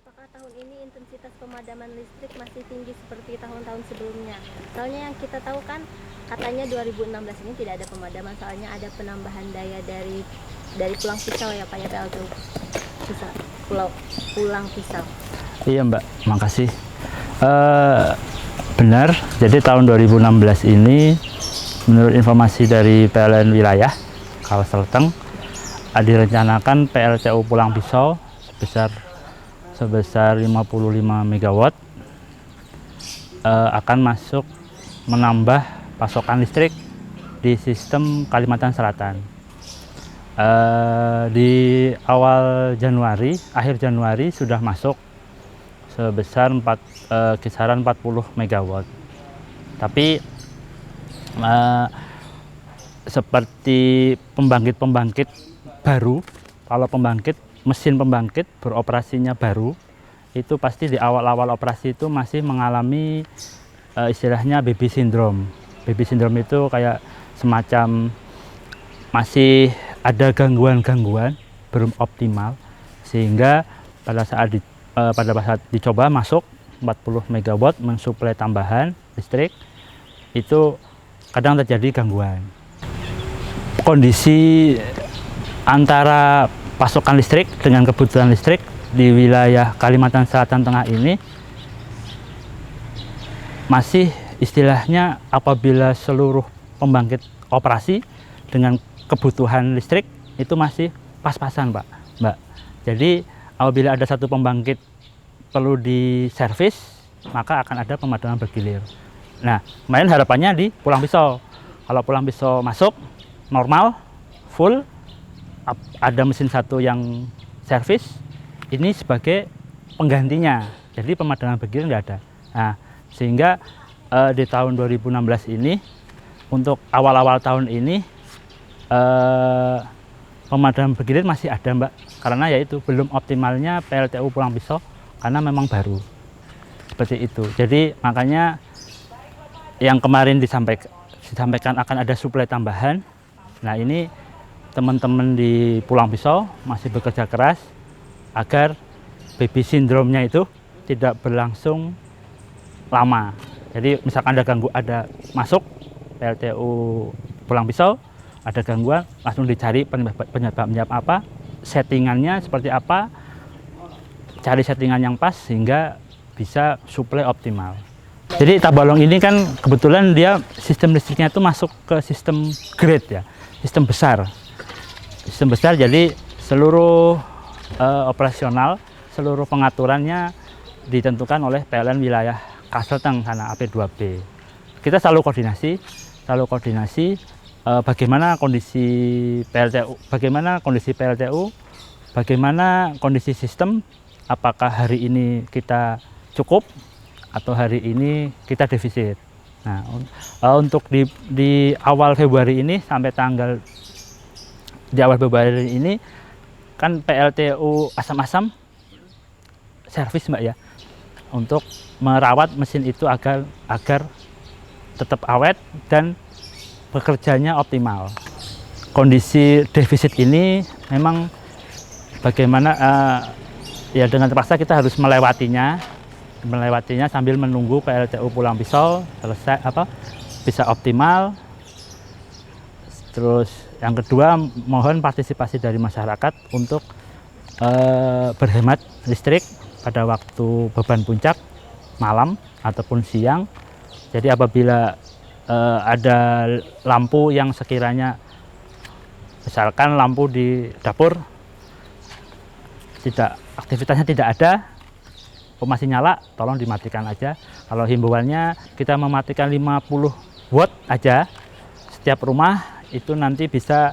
Apakah tahun ini intensitas pemadaman listrik masih tinggi seperti tahun-tahun sebelumnya? Soalnya yang kita tahu kan katanya 2016 ini tidak ada pemadaman, soalnya ada penambahan daya dari Pulang Pisau ya Pak ya, PLTU Pisau, Pulang Pisau. Iya Mbak, makasih. Benar, jadi tahun 2016 ini menurut informasi dari PLN wilayah Kalselteng direncanakan PLTU Pulang Pisau sebesar 55 MW akan masuk menambah pasokan listrik di sistem Kalimantan Selatan. Di awal Januari, akhir Januari sudah masuk sebesar kisaran 40 MW. Tapi seperti pembangkit-pembangkit baru, kalau mesin pembangkit beroperasinya baru, itu pasti di awal-awal operasi itu masih mengalami istilahnya baby syndrome. Baby syndrome itu kayak semacam masih ada gangguan-gangguan, belum optimal, sehingga pada saat dicoba masuk 40 MW mensuplai tambahan listrik, itu kadang terjadi gangguan. Kondisi antara pasokan listrik dengan kebutuhan listrik di wilayah Kalimantan Selatan Tengah ini masih istilahnya apabila seluruh pembangkit operasi dengan kebutuhan listrik itu masih pas-pasan Mbak. Jadi apabila ada satu pembangkit perlu diservis, maka akan ada pemadaman bergilir. Nah, kemarin harapannya di Pulang Pisau. Kalau Pulang Pisau masuk normal, full, ada mesin satu yang servis, ini sebagai penggantinya. Jadi pemadaman bergilir nggak ada. Nah, sehingga di tahun 2016 ini, untuk awal-awal tahun ini, pemadaman bergilir masih ada Mbak, karena yaitu belum optimalnya PLTU Pulang Pisau karena memang baru seperti itu. Jadi makanya yang kemarin disampaikan akan ada suplai tambahan. Nah, ini teman-teman di Pulang Pisau masih bekerja keras agar baby syndrome-nya itu tidak berlangsung lama. Jadi misalkan ada masuk PLTU Pulang Pisau, ada gangguan, langsung dicari penyebabnya apa, settingannya seperti apa, cari settingan yang pas sehingga bisa suplai optimal. Jadi Tabalong ini kan kebetulan dia sistem listriknya itu masuk ke sistem grid ya, sistem besar. Sistem besar, jadi seluruh operasional, seluruh pengaturannya ditentukan oleh PLN wilayah Kalselteng sana AP2B. Kita selalu koordinasi bagaimana kondisi PLTU, bagaimana kondisi sistem, apakah hari ini kita cukup atau hari ini kita defisit. Nah, untuk di awal Februari ini sampai di awal Februari ini kan PLTU Asam-Asam servis Mbak ya, untuk merawat mesin itu agar tetap awet dan bekerjanya optimal. Kondisi defisit ini memang bagaimana ya dengan terpaksa kita harus melewatinya sambil menunggu PLTU Pulang Pisau selesai bisa optimal. Terus yang kedua, mohon partisipasi dari masyarakat untuk berhemat listrik pada waktu beban puncak malam ataupun siang. Jadi apabila ada lampu yang sekiranya misalkan lampu di dapur aktivitasnya tidak ada, masih nyala, tolong dimatikan aja. Kalau himbauannya kita mematikan 50 watt aja setiap rumah, itu nanti bisa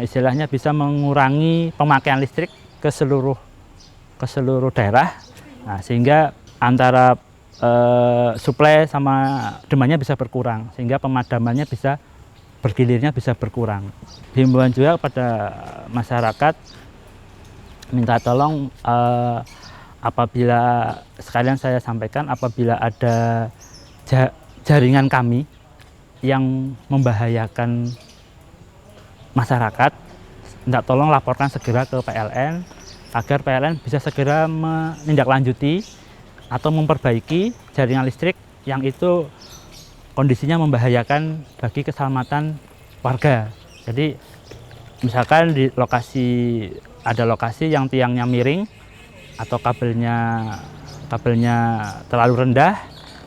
istilahnya bisa mengurangi pemakaian listrik ke seluruh daerah. Nah, sehingga antara suplai sama demandnya bisa berkurang, sehingga pemadamannya bergilirnya bisa berkurang. Himbauan juga pada masyarakat, minta tolong apabila sekalian saya sampaikan, apabila ada jaringan kami yang membahayakan masyarakat, minta tolong laporkan segera ke PLN agar PLN bisa segera menindaklanjuti atau memperbaiki jaringan listrik yang itu kondisinya membahayakan bagi keselamatan warga. Jadi misalkan di ada lokasi yang tiangnya miring atau kabelnya terlalu rendah,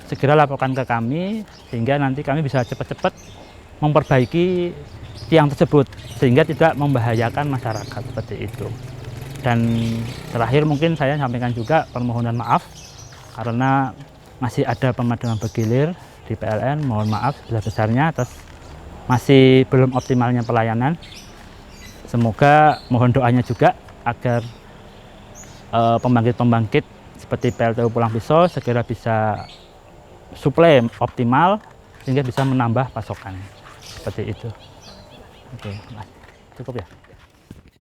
segera laporkan ke kami sehingga nanti kami bisa cepat-cepat memperbaiki tiang tersebut sehingga tidak membahayakan masyarakat seperti itu. Dan terakhir mungkin saya sampaikan juga permohonan maaf karena masih ada pemadaman bergilir di PLN. Mohon maaf sebesar-besarnya atas masih belum optimalnya pelayanan. Semoga mohon doanya juga agar pembangkit-pembangkit seperti PLTU Pulang Pisau segera bisa suplai optimal sehingga bisa menambah pasokan seperti itu. Oke, cukup ya.